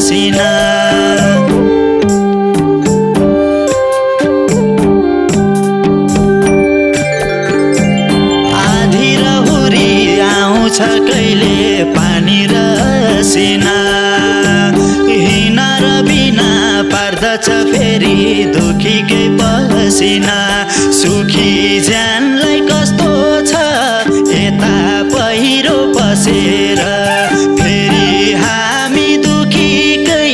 पसिना आधी र हुरी आउँछ कहिले पानी र सिना हिना र बिना पर्दछ फेरि दुखीकै पसिना सुखी ज्यानलाई कस्तो छ यता पहिरो पसेर फेरि हामी दुखीकै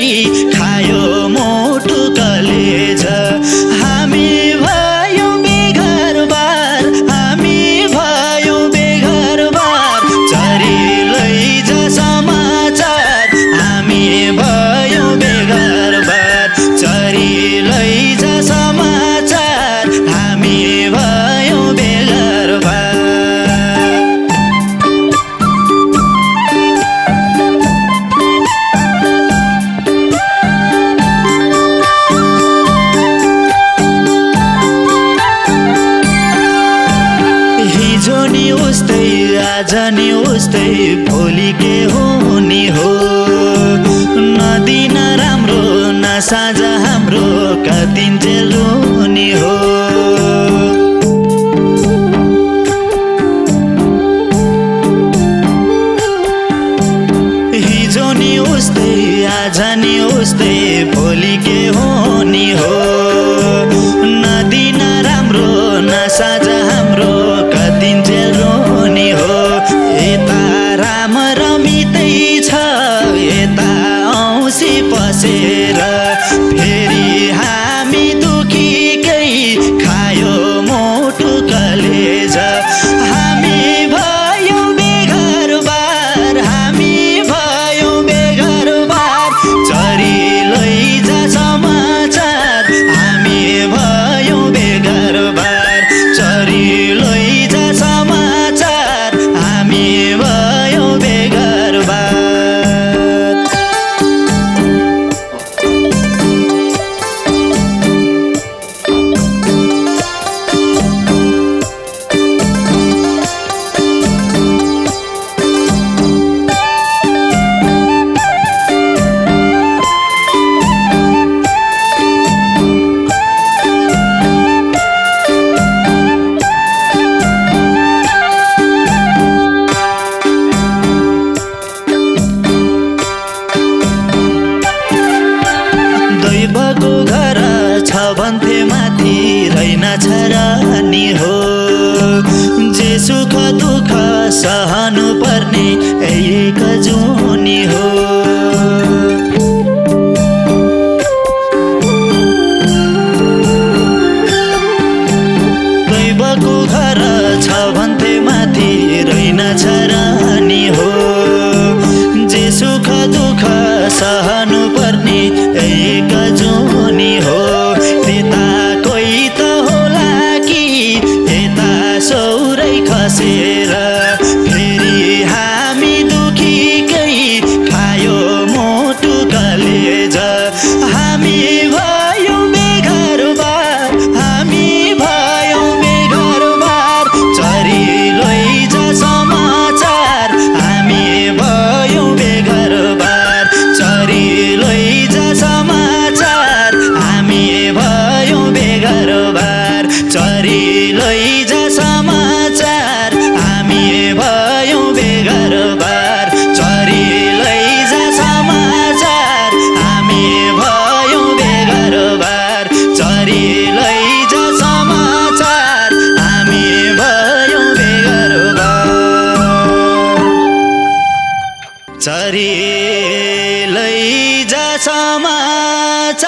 खायो मोटु कलेज हामी भयो बेघरबार हामी भयो बेघरबार चरी लैज समाचार हामी भयो बेघरबार चरी लैज समाचार हामी भयो बेघरबार हिजो नि उस्तै आज नि उस्तै भोलि के हुने हो नदी न राम्रो न साँझ हाम्रो कतिन्जेल रुने हो हिजो नि उस्तै आज नि उस्तै भोलि के हुने हो नदी न राम्रो न साँझ हाम्रो कतिन्जेल रुने हो यता राम रमितै छ यता औँसी पसेर फेरि हामी दुखीकै खायो मोटु कलेज हामी भयो बेघरबार हामी भयो बेघरबार चरी लैज समाचार हामी भयो बेघरबार चरी लैज समाचार हामी भयो बेघरबार दैवको घर छ भन्थे माथि रहेनछ रानी हो जे सुख दुःख सहनु पर्ने एक जुनी हो दैवको घर छ भन्थे माथि रहेनछ रानी हो जे सुख दुःख सहनु पर्ने एक जुनी हो त्यता कोही त होला कि यता सौरै खसेर फेरि हामी दुखीकै खायो मोटु कलेज हामी भयो बेघरबार हामी भयो बेघरबार चरी लैज समाचार हामी भयो बेघरबार चरी लैज समाचार हामी भयो बेघरबार चरी लैज समाचार हामी भयो बेघरबार चरी लैज समाचार हामी भयो बेघरबार चरी लैज समाचार हामी भयो बेघरबार चरी लैज समाचार